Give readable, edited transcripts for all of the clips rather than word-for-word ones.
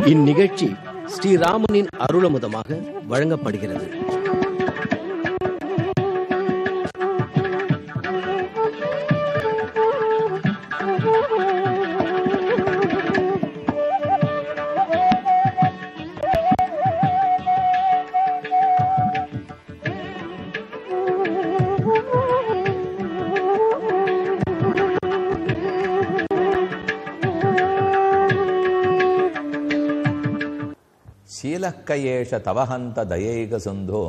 இந்நிகழ்ச்சி ஸ்ரீராமனின் அருளமுதமாக வழங்கப்படுகிறது. शीलक्कयेष तवहन्त दयैकसिन्धो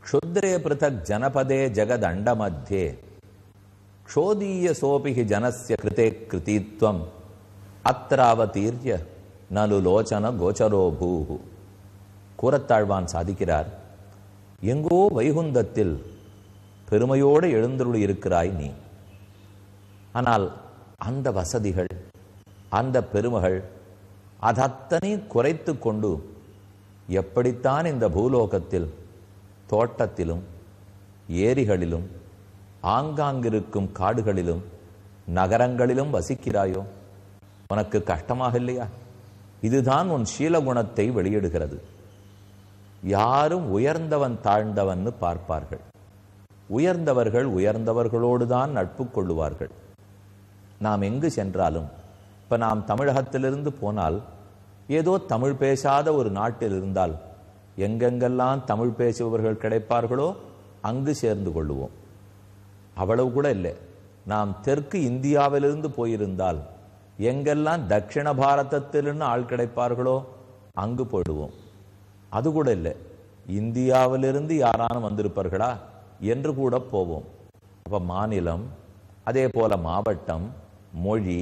क्षुद्रे पृथक् जनपदे जगदण्डमध्ये क्षोदीयसोऽपि हि जनस्य कृते कृतीत्वम् अत्रावतीर्य नलु लोचन गोचरो भूः. கூரத்தாழ்வான் சாதிக்கிறார், எங்கோ வைகுந்தத்தில் பெருமையோடு எழுந்தருளி இருக்கிறாய் நீ. ஆனால் அந்த வசதிகள், அந்த பெருமைகள் அதத்தனை குறைத்து கொண்டு எப்படித்தான் இந்த பூலோகத்தில் தோட்டத்திலும் ஏரிகளிலும் ஆங்காங்கிருக்கும் காடுகளிலும் நகரங்களிலும் வசிக்கிறாயோ? உனக்கு கஷ்டமாக இல்லையா? இதுதான் உன் சீலகுணத்தை வெளியிடுகிறது. யாரும் உயர்ந்தவன் தாழ்ந்தவன்னு பார்ப்பார்கள். உயர்ந்தவர்கள் உயர்ந்தவர்களோடு தான் நட்பு கொள்ளுவார்கள். நாம் எங்கு சென்றாலும், இப்போ நாம் தமிழகத்திலிருந்து போனால், ஏதோ தமிழ் பேசாத ஒரு நாட்டில் இருந்தால் எங்கெங்கெல்லாம் தமிழ் பேசுபவர்கள் கிடைப்பார்களோ அங்கு சேர்ந்து கொள்ளுவோம். அவ்வளவு கூட இல்லை, நாம் தெற்கு இந்தியாவிலிருந்து போயிருந்தால் எங்கெல்லாம் தட்சிண பாரதத்திலிருந்து ஆள் கிடைப்பார்களோ அங்கு போயிடுவோம். அது கூட இல்லை, இந்தியாவிலிருந்து யாரானும் வந்திருப்பார்களா என்று கூட போவோம். அப்போ மாநிலம், அதே போல மாவட்டம், மொழி,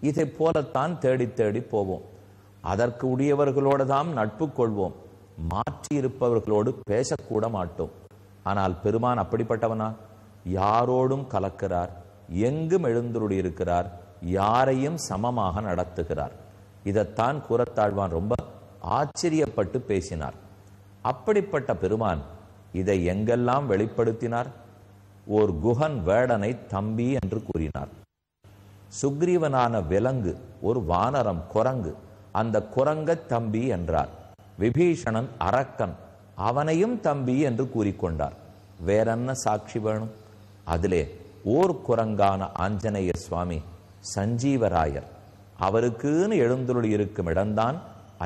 இதை போலத்தான் தேடி தேடி போவோம். அதற்கு உடையவர்களோடு தான் நட்பு கொள்வோம். மாற்றி இருப்பவர்களோடு பேசக்கூட மாட்டோம். ஆனால் பெருமான் அப்படிப்பட்டவனா? யாரோடும் கலக்கிறார், எங்கும் எழுந்துருடி இருக்கிறார், யாரையும் சமமாக நடத்துகிறார். இதைத்தான் கூரத்தாழ்வான் ரொம்ப ஆச்சரியப்பட்டு பேசினார். அப்படிப்பட்ட பெருமான் இதை எங்கெல்லாம் வெளிப்படுத்தினார்? ஓர் குஹன் வேடனை தம்பி என்று கூறினார். சுக்ரீவனான விலங்கு, ஒரு வானரம், குரங்கு, அந்த குரங்க தம்பி என்றார். விபீஷணன் அரக்கன், அவனையும் தம்பி என்று கூறிக்கொண்டார். வேறென்ன சாட்சி வேணும்? அதிலே ஓர் குரங்கான ஆஞ்சநேய சுவாமி சஞ்சீவராயர், அவருக்குன்னு எழுந்துருளி இருக்கும் இடம்தான்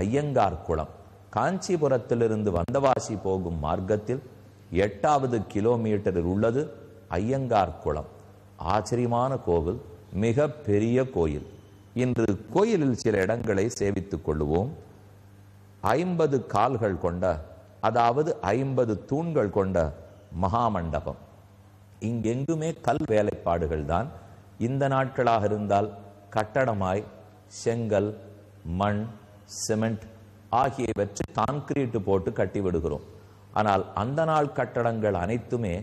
ஐயங்கார் குளம். காஞ்சிபுரத்திலிருந்து வந்தவாசி போகும் மார்க்கத்தில் 8வது கிலோமீட்டரில் உள்ளது ஐயங்கார் குளம். ஆச்சரியமான கோவில், மிக பெரிய கோயில். இன்று கோயிலில் சில இடங்களை சேவித்துக் கொள்ளுவோம். 50 கால்கள் கொண்ட, அதாவது 50 தூண்கள் கொண்ட மகாமண்டபம். இங்கெங்குமே கல் வேலைப்பாடுகள் தான். இந்த நாட்களாக இருந்தால் கட்டடமாய் செங்கல், மண், சிமெண்ட் ஆகியவற்றை கான்கிரீட் போட்டு கட்டிவிடுகிறோம். ஆனால் அந்த நாள் கட்டடங்கள் அனைத்துமே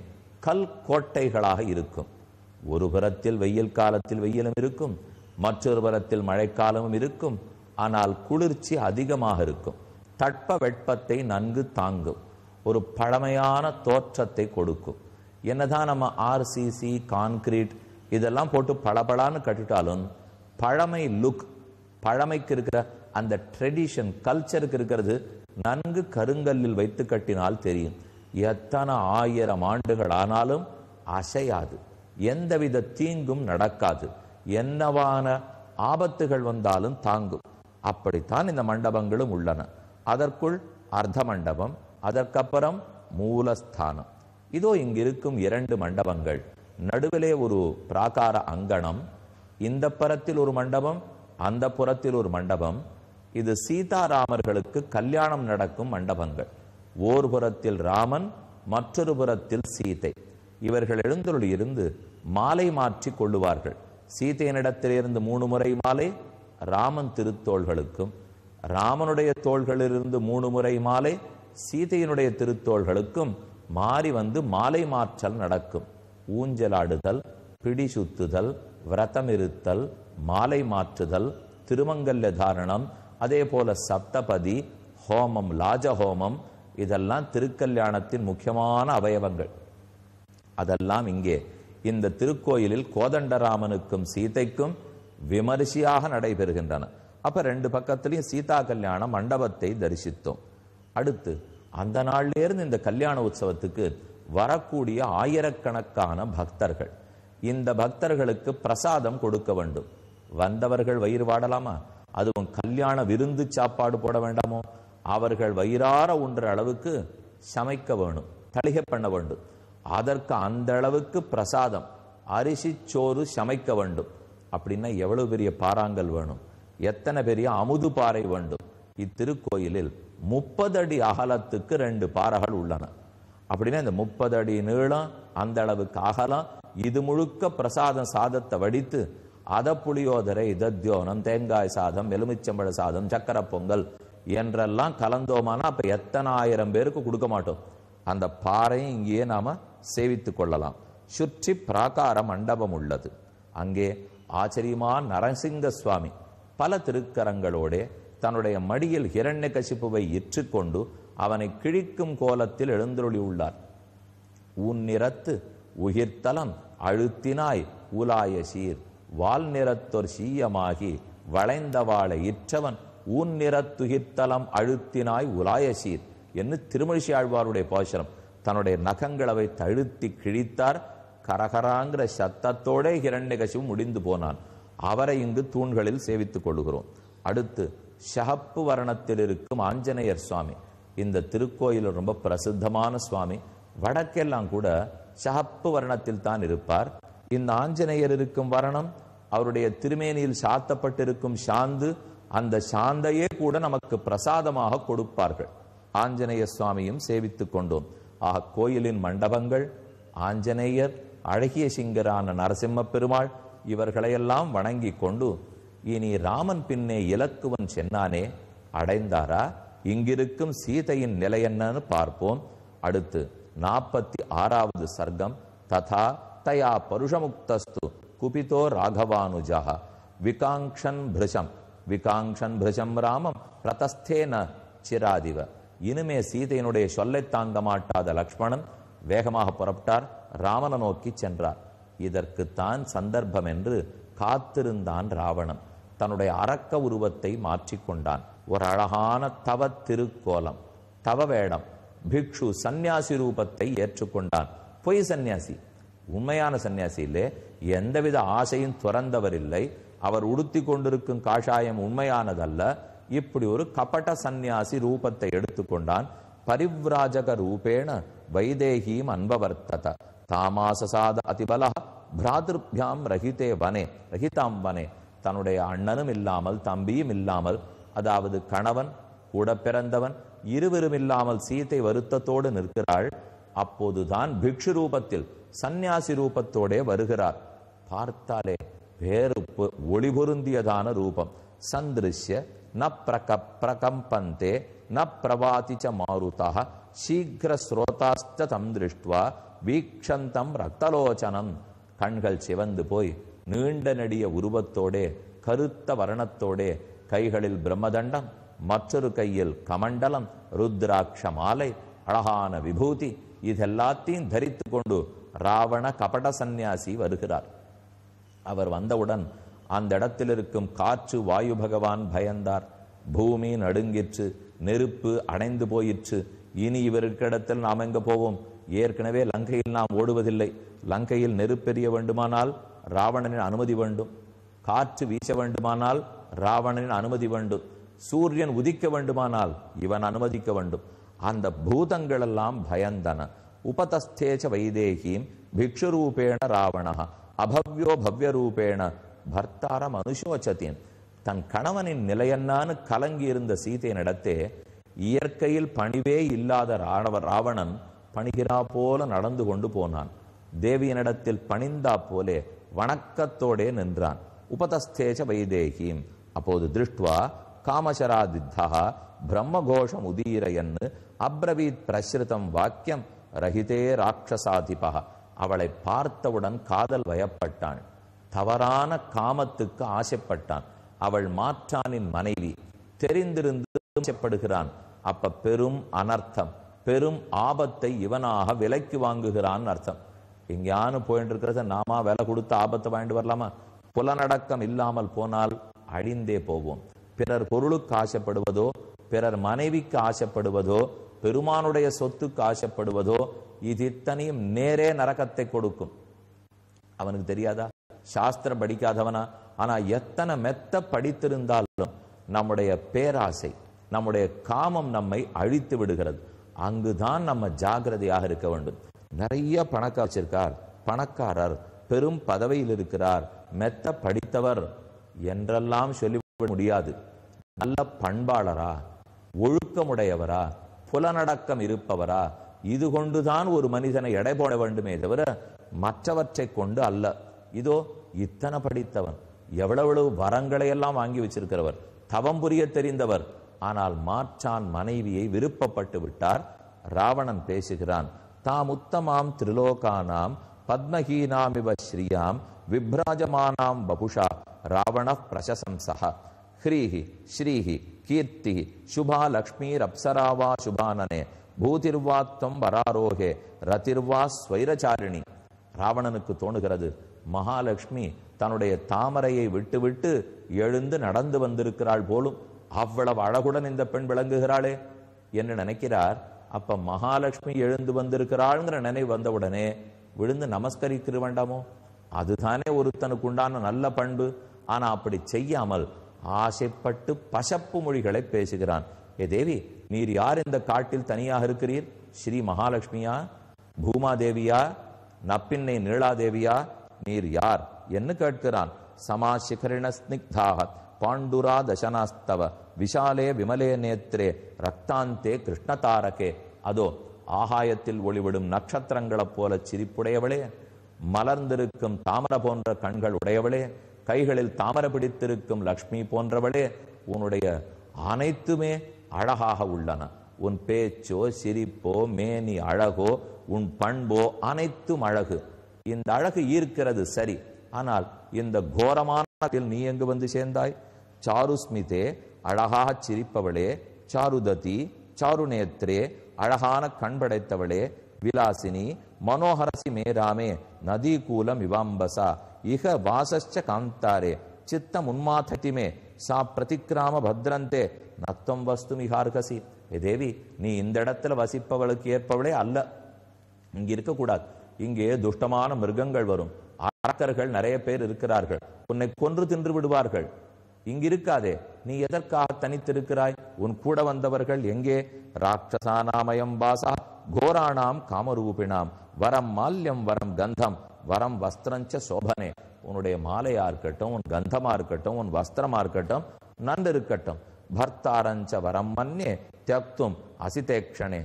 கல் கோட்டைகளாக இருக்கும். ஒரு புறத்தில் வெயில் காலத்தில் வெயிலும் இருக்கும், மற்றொரு புறத்தில் மழைக்காலமும் இருக்கும். ஆனால் குளிர்ச்சி அதிகமாக இருக்கும். தட்ப வெப்பத்தை நன்கு தாங்கும். ஒரு பழமையான தோற்றத்தை கொடுக்கும். என்னதான் நம்ம ஆர்சிசி, கான்கிரீட் இதெல்லாம் போட்டு பளபளான்னு கட்டிட்டாலும் பழமை லுக், பழமைக்கு இருக்கிற அந்த ட்ரெடிஷன், கல்ச்சருக்கு இருக்கிறது நன்கு கருங்கல்லில் வைத்து கட்டினால் தெரியும். எத்தனை 1000 ஆண்டுகள் ஆனாலும் அசையாது, எந்தவித தீங்கும் நடக்காது, என்னவான ஆபத்துகள் வந்தாலும் தாங்கும். அப்படித்தான் இந்த மண்டபங்களும் உள்ளன. அதற்குள் அர்த்த மண்டபம், அதற்கப்புறம் மூலஸ்தானம். இதோ இங்கிருக்கும் 2 மண்டபங்கள். நடுவிலே ஒரு பிராகார அங்கணம். இந்த புறத்தில் ஒரு மண்டபம், அந்த புறத்தில் ஒரு மண்டபம். இது சீதாராமர்களுக்கு கல்யாணம் நடக்கும் மண்டபங்கள். ஓர் புறத்தில் ராமன், மற்றொரு புறத்தில் சீதை. இவர்கள் எழுந்தருளி இருந்து மாலை மாற்றி கொள்ளுவார்கள். சீதையனிடத்திலிருந்து 3 முறை மாலை ராமன் திருத்தோள்களுக்கும், ராமனுடைய தோள்களிலிருந்து 3 முறை மாலை சீதையினுடைய திருத்தோள்களுக்கும் மாறி வந்து மாலை மாற்றல் நடக்கும். ஊஞ்சலாடுதல், பிடி சுத்துதல், விரதம் இருத்தல், மாலை மாற்றுதல், திருமங்கல்ய தாரணம், அதே போல சப்தபதி ஹோமம், லாஜஹோமம், இதெல்லாம் திருக்கல்யாணத்தின் முக்கியமான அவயவங்கள். அதெல்லாம் இங்கே இந்த திருக்கோயிலில் கோதண்டராமனுக்கும் சீதைக்கும் விமரிசையாக நடைபெறுகின்றன. அப்ப 2 பக்கத்திலையும் சீதா கல்யாண மண்டபத்தை தரிசித்தோம். அடுத்து அந்த நாள்ல இருந்து இந்த கல்யாண உற்சவத்துக்கு வரக்கூடிய ஆயிரக்கணக்கான பக்தர்கள், இந்த பக்தர்களுக்கு பிரசாதம் கொடுக்க வேண்டும். வந்தவர்கள் வயிறு வாடலாமா? அதுவும் கல்யாண விருந்து சாப்பாடு போட வேண்டாமோ? அவர்கள் வயிறார உண்ற அளவுக்கு சமைக்க வேணும், தளிகை பண்ண வேண்டும். அதற்கு அந்த அளவுக்கு பிரசாதம் அரிசி சோறு சமைக்க வேண்டும். அப்படின்னா எவ்வளவு பெரிய பாறாங்கல் வேணும், எத்தனை பெரிய அமுது பாறை வேண்டும். இத்திருக்கோயிலில் 30 அடி அகலத்துக்கு 2 பாறைகள் உள்ளன. அப்படின்னா இந்த 30 அடி நீளம், அந்த அளவுக்கு அகலம். இது முழுக்க பிரசாதம் சாதத்தை வடித்து அத புளியோதரை, தத்தியோனம், தேங்காய் சாதம், எலுமிச்சம்பழ சாதம், சக்கரை பொங்கல் என்றெல்லாம் கலந்தோமானா அப்ப எத்தனை ஆயிரம் பேருக்கு கொடுக்க மாட்டோம். அந்த பாறையும் இங்கேயே நாம சேவித்துக் கொள்ளலாம். சுற்றி பிராகார மண்டபம் உள்ளது. அங்கே ஆச்சரியமா நரசிங்க சுவாமி பல திருக்கரங்களோட தன்னுடைய மடியில் ஹிரண்யகசிபுவை இற்றுக்கொண்டு அவனை கிழிக்கும் கோலத்தில் எழுந்தருளி உள்ளார். ஊன்னிறத்து உயிர்த்தலம் அழுத்தினாய் உலாய சீர் வால் நிறத்தொர் சீயமாகி வளைந்த வாழை இற்றவன் ஊன்னிறத்துயிர்த்தலம் அழுத்தினாய் உலாய சீர் என்று திருமழிசை ஆழ்வாருடைய பாசுரம். தன்னுடைய நகங்களை வைத்து அழுத்தி கிழித்தார். கரகராங்கிற சத்தத்தோட ஹிரண்யகசிபு முடிந்து போனான். அவரை இங்கு தூண்களில் சேவித்துக் கொள்கிறோம். அடுத்து ஷஹப்பு வர்ணத்தில் இருக்கும் ஆஞ்சநேயர் சுவாமி. இந்த திருக்கோயில் ரொம்ப பிரசித்தமான சுவாமி. வடக்கெல்லாம் கூட ஷஹப்பு வர்ணத்தில் தான் இருப்பார். இந்த ஆஞ்சநேயர் இருக்கும் வர்ணம், அவருடைய திருமேனியில் சாத்தப்பட்டிருக்கும் சாந்து, அந்த சாந்தையே கூட நமக்கு பிரசாதமாக கொடுப்பார்கள். ஆஞ்சநேய சுவாமியும் சேவித்துக் கொண்டோம். ஆக கோயிலின் மண்டபங்கள், ஆஞ்சநேயர், அழகிய சிங்கரான நரசிம்ம பெருமாள் இவர்களையெல்லாம் வணங்கி கொண்டு இனி ராமன் பின்னே இலக்குவன் சென்னானே அடைந்தாரா, இங்கிருக்கும் சீதையின் நிலை என்னன்னு பார்ப்போம். அடுத்து 46வது சர்க்கம். ததா தயா பருஷமுக்தஸ்து குபிதோ ராகவானுஜா விகாங்க்ஷன் பிருஷம் ராமம் பிரதஸ்தேன சிராதிவ. இனிமே சீதையினுடைய சொல்லை தாங்க மாட்டாத லக்ஷ்மணன் வேகமாக புறப்பட்டார், ராமனை நோக்கி சென்றார். இதற்குத்தான் சந்தர்ப்பம் என்று காத்திருந்தான் ராவணன். தன்னுடைய அரக்க உருவத்தை மாற்றிக்கொண்டான். ஒரு அழகான தவ திருக்கோலம், தவ வேடம், பிக்ஷு சந்நியாசி ரூபத்தை ஏற்றுக்கொண்டான். பொய் சந்நியாசி, உண்மையான சந்நியாசி இல்லை. எந்தவித ஆசையும் துறந்தவர் இல்லை. அவர் உடுத்தி கொண்டிருக்கும் காஷாயம் உண்மையானதல்ல. இப்படி ஒரு கபட சந்நியாசி ரூபத்தை எடுத்துக்கொண்டான். பரிவ்ராஜக ரூபேண வைதேகீம் அன்பவர்த்தத தாமாசசாத அதிபல பிராதிருப்யாம் ரஹிதாம் வனே. தன்னுடைய அண்ணனும் இல்லாமல் தம்பியும் இல்லாமல், அதாவது கணவன் கூட பிறந்தவன் இருவரும் இல்லாமல் சீதை வருத்தத்தோடு நிற்கிறாள். அப்போதுதான் பிக்ஷு ரூபத்தில் சந்நியாசி ரூபத்தோடே வருகிறார். பார்த்தாலே வேறு ஒளி பொருந்தியதான ரூபம். சந்திருஷ்ய ந பிரகம்பந்தே ந பிரவாதிச்ச மாருதா சீக்கிர ஸ்ரோதாஸ்த தம் திருஷ்டுவா வீக்ஷந்தம் ரக்தலோச்சனம். கண்கள் சிவந்து போய் நீண்ட நெடிய உருவத்தோடே கருத்த வர்ணத்தோடே, கைகளில் பிரம்மதண்டம், மற்றொரு கையில் கமண்டலம், ருத்ராட்ச மாலை, அழகான விபூதி, இதெல்லாத்தையும் தரித்து கொண்டு ராவண கபட சந்நியாசி வருகிறார். அவர் வந்தவுடன் அந்த இடத்தில் இருக்கும் காற்று வாயு பகவான் பயந்தார். பூமி நடுங்கிற்று, நெருப்பு அணைந்து போயிற்று. இனி இவருக்கிடத்தில் நாம் எங்க போவோம்? ஏற்கனவே லங்கையில் நாம் ஓடுவதில்லை. லங்கையில் நெருப்பெறிய வேண்டுமானால் ராவணனின் அனுமதி வேண்டும். காற்று வீச வேண்டுமானால் ராவணனின் அனுமதி வேண்டும். சூரியன் உதிக்க வேண்டுமானால் இவன் அனுமதிக்க வேண்டும். அந்த பூதங்கள் எல்லாம் பயந்தன. உபதஸ்தேச்ச வைதேகீம் பிக்ஷுரூபேண ராவண அபவ்யோ பவ்யரூபேண பர்த்தாரம் அனுசோச்சத்தேன். தன் கணவனின் நிலையன்னான்னு கலங்கி இருந்த சீதையினிடத்தே இயற்கையில் பணிவே இல்லாத ராவணன் பணிகிறா போல நடந்து கொண்டு போனான். தேவியனிடத்தில் பணிந்தா போலே வணக்கத்தோடே நின்றான். உபதஸ்தேச்ச வைதேகீம். அப்போது திருஷ்டுவா காமசராதித்தா பிரம்மகோஷம் உதீரயன்னு அப்ரவீத் பிரஸ்ருதம் வாக்கியம் ரஹிதே ராட்சசாதிபா. அவளை பார்த்தவுடன் காதல் வயப்பட்டான். தவறான காமத்துக்கு ஆசைப்பட்டான். அவள் மாற்றானின் மனைவி, தெரிந்திருந்து ஆசைப்படுகிறான். அப்ப பெரும் அனர்த்தம், பெரும் ஆபத்தை இவனாக விலைக்கு வாங்குகிறான் அர்த்தம். எங்கேயானு போயிட்டு இருக்கிறத நாம விலை கொடுத்து ஆபத்தை வாங்கிட்டு வரலாமா? புலனடக்கம் இல்லாமல் போனால் அழிந்தே போவோம். பிறர் பொருளுக்கு ஆசைப்படுவதோ, பிறர் மனைவிக்கு ஆசைப்படுவதோ, பெருமானுடைய சொத்துக்கு ஆசைப்படுவதோ, இது இத்தனையும் நேரே நரகத்தை கொடுக்கும். அவனுக்கு தெரியாதா? சாஸ்திரம் படிக்காதவனா? ஆனா எத்தனை மெத்த படித்திருந்தாலும் நம்முடைய பேராசை, நம்முடைய காமம் நம்மை அழித்து விடுகிறது. அங்குதான் நம்ம ஜாகிரதையாக இருக்க வேண்டும். நிறைய பணக்கார வச்சிருக்கார், பணக்காரர், பெரும் பதவியில் இருக்கிறார், மெத்த படித்தவர் என்றெல்லாம் சொல்லிவிட முடியாது. நல்ல பண்பாளரா, ஒழுக்கமுடையவரா, புலனடக்கம் இருப்பவரா, இது கொண்டுதான் ஒரு மனிதனை எடை போட வேண்டுமே தவிர மற்றவற்றை கொண்டு அல்ல. இதோ இத்தனை படித்தவன், எவ்வளவு வரங்களை எல்லாம் வாங்கி வச்சிருக்கிறவர், தவம் புரிய தெரிந்தவர், ஆனால் மாற்றான் மனைவியை விருப்பப்பட்டு விட்டார். ராவணன் பேசுகிறான், தாம் உத்தமாம் திரிலோகானாம் பத்மஹீனாமிவ ஸ்ரீயாம் விப்ராஜமானாம் பபுஷா ராவண பிரசசம்சஹ ஹ்ரீஹி ஸ்ரீஹி கீர்த்தி சுபா லக்ஷ்மீர் அப்சராவா சுபானனே பூதிர்வாத்வம் வராரோகே ரதிர்வா ஸ்வைரச்சாரிணி. ராவணனுக்கு தோணுகிறது, மகாலட்சுமி தன்னுடைய தாமரையை விட்டுவிட்டு எழுந்து நடந்து வந்திருக்கிறாள் போலும், அவ்வளவு அழகுடன் இந்த பெண் விளங்குகிறாளே என்று நினைக்கிறார். அப்ப மகாலட்சுமி எழுந்து வந்திருக்கிறாள்ங்கிற நினைவு வந்தவுடனே விழுந்து நமஸ்கரிக்க வேண்டாமோ? அதுதானே ஒருத்தனுக்கு உண்டான நல்ல பண்பு. ஆனா அப்படி செய்யாமல் ஆசைப்பட்டு பசப்பு மொழிகளை பேசுகிறான். ஏ தேவி, நீர் யார் இந்த காட்டில் தனியாக இருக்கிறீர்? ஸ்ரீ மகாலட்சுமியா, பூமாதேவியா, நப்பின்னை நீளாதேவியா, நீர் யார் என்று கேட்கிறான். சமா சிகரிண ஸ்னிக்தாக பாண்டுரா தசனாஸ்தவ விஷாலே விமலே நேத்ரே ரக்தாந்தே கிருஷ்ணதாரகே. அதோ ஆகாயத்தில் ஒளிவிடும் நட்சத்திரங்களைப் போல சிரிப்புடையவளே, மலர்ந்திருக்கும் தாமரை போன்ற கண்கள் உடையவளே, கைகளில் தாமரை பிடித்திருக்கும் லக்ஷ்மி போன்றவளே, உன்னுடைய அனைத்துமே அழகாக உள்ளன. உன் பேச்சோ, சிரிப்போ, மேனி அழகோ, உன் பண்போ அனைத்தும் அழகு. இந்த அழகு ஈர்க்கிறது சரி, ஆனால் இந்த கோரமான நீ எங்கு வந்து சேர்ந்தாய்? சாருஸ்மிதே, அழகாக சிரிப்பவளே, சாருததி, சாருநேத்ரே, அழகான கண் படைத்தவளே, விலாசினி, மனோஹரசி மேராமே, நதீகூலம் இவாம்பசா, இக வாசஸ்ச காந்தாரே, சித்தம் உன்மாததிமே, சா பிரதிக்கிராம பத்ரந்தே, நத்தம் வஸ்து மிகார்கசி. தேவி, நீ இந்த இடத்துல வசிப்பவளுக்கு ஏற்பவளே அல்ல. இங்க இருக்கக்கூடாது. இங்கே துஷ்டமான மிருகங்கள் வரும், அரக்கர்கள் நிறைய பேர் இருக்கிறார்கள், உன்னை கொன்று தின்று விடுவார்கள். இங்கு இருக்காதே. நீ எதற்காக தனித்திருக்கிறாய்? உன் கூட வந்தவர்கள் எங்கே? ராட்சசானாமயம் வாசா கோராணாம் காமரூபிணாம் வரம் மால்யம் வரம் கந்தம் வரம் வஸ்திரஞ்ச சோபனே. உன்னுடைய மாலையா இருக்கட்டும், உன் கந்தமா இருக்கட்டும், உன் வஸ்திரமா இருக்கட்டும், நன்று இருக்கட்டும். பர்த்தாரஞ்ச வரம் மன்யே தியக்தும் அசிதேக்ஷணே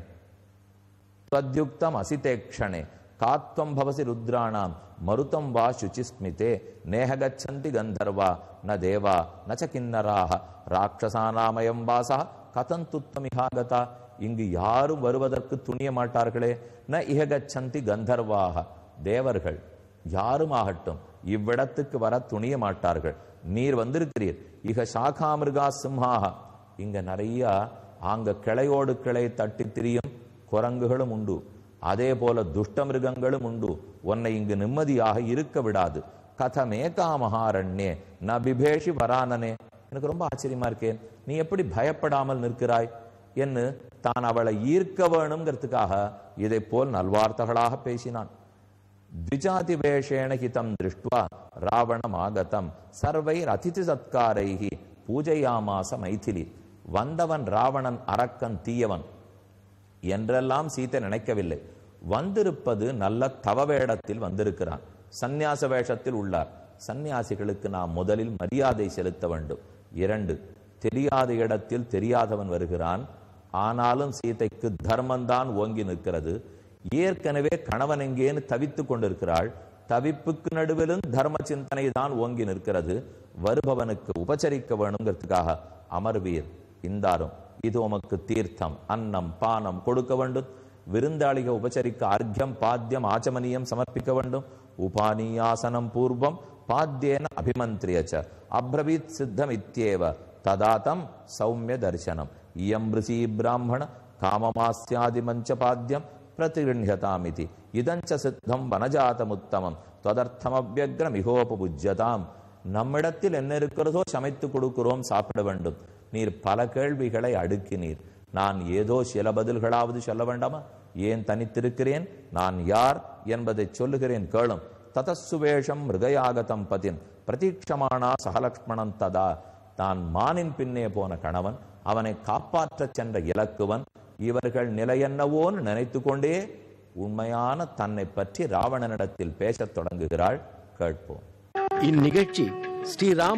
தத்யுக்தம் அசிதேக்ஷணே காத்வம் பவசி ருத்ராணாம் மருதம் வா சுச்சிஸ்மிதே நேஹகச்சந்தி கந்தர்வா ந தேவா நச்ச கிண்ணராக ராட்சசானாமயம் வாசா கதந்துத்தமிகாகதா. இங்கு யாரும் வருவதற்கு துணிய மாட்டார்களே. ந இஹகச்சந்தி கந்தர்வாக, தேவர்கள் யாரும் ஆகட்டும் இவ்விடத்துக்கு வர துணிய மாட்டார்கள். நீர் வந்திருக்கிறீர். இக சாகாமிருகா சிம்ஹாக, இங்க நிறைய அங்க கிளையோடு கிளை தட்டி திரியும் குரங்குகளும் உண்டு, அதே போல துஷ்ட மிருகங்களும் உண்டு. உன்னை இங்கு நிம்மதியாக இருக்க விடாது. கதமேகா மகாரண்யே ந பிபேஷி வரானனே. எனக்கு ரொம்ப ஆச்சரியமா இருக்கேன், நீ எப்படி பயப்படாமல் நிற்கிறாய் என்று தான் அவளை ஈர்க்க வேணுங்கிறதுக்காக இதை போல் நல்வார்த்தைகளாக பேசினான். த்விஜாதி வேஷேண ஹிதம் திருஷ்டுவா ராவணம் ஆகதம் சர்வைர் அதிதி சத்காரைஹி பூஜையாமாச மைதிலி. வந்தவன் ராவணன் அரக்கன் தீயவன் என்றெல்லாம் சீதை நினைக்கவில்லை. வந்திருப்பது நல்ல தவ வேடத்தில் வந்திருக்கிறான், சந்நியாச வேஷத்தில் உள்ளார். சந்நியாசிகளுக்கு நாம் முதலில் மரியாதை செலுத்த வேண்டும். 2, தெரியாத இடத்தில் தெரியாதவன் வருகிறான். ஆனாலும் சீதைக்கு தர்மந்தான் ஓங்கி நிற்கிறது. ஏற்கனவே கணவன் எங்கேன்னு தவித்து கொண்டிருக்கிறாள். தவிப்புக்கு நடுவிலும் தர்ம சிந்தனை தான் ஓங்கி நிற்கிறது. வருபவனுக்கு உபச்சரிக்க வேணுங்கிறதுக்காக அமர்வீர், இந்தாரும் இது உமக்கு தீர்த்தம், அன்னம், பானம் கொடுக்க வேண்டும். விருந்தாளிக உபச்சரிக்க அர்க்கியம், பாத்தியம், ஆச்சமனியம் சமர்ப்பிக்க வேண்டும். உபானியாசனம் பூர்வம் பாத்தியேன அபிமந்திரியச்ச அப்ரவீத் சித்தம் இத்யேவ ததாதம் சௌமிய தரிசனம். இயம் ரிஷி பிராமண காமமாஸ்யாதிமஞ்ச பாத்தியம் பிரதிகிருண்யதாமிதி இதஞ்ச சித்தம் வனஜாதமுத்தமம் त्वदर्थमव्यग्रमिहोपपुज्यताम्. நம்மிடத்தில் என்ன இருக்கிறதோ சமைத்து கொடுக்கிறோம், சாப்பிட வேண்டும். நீர் பல கேள்விகளை அடுக்கினீர். நான் ஏதோ சில பதில்களாவது சொல்ல வேண்டாமா? ஏன் தனித்திருக்கிறேன், நான் யார் என்பதை சொல்லுகிறேன் கேளும். ததசுவேஷம் மிருகயாகதம் பதின் பிரதீட்சமானா சகலக்ஷ்மணன் ததா. தான் மானின் பின்னே போன கணவன், அவனை காப்பாற்றச் சென்ற இலக்குவன், இவர்கள் நிலையென்னவோன்னு நினைத்து கொண்டே உண்மையான தன்னை பற்றி ராவணனிடத்தில் பேசத் தொடங்குகிறாள். கேட்போம். இந்நிகழ்ச்சி ஸ்ரீராம்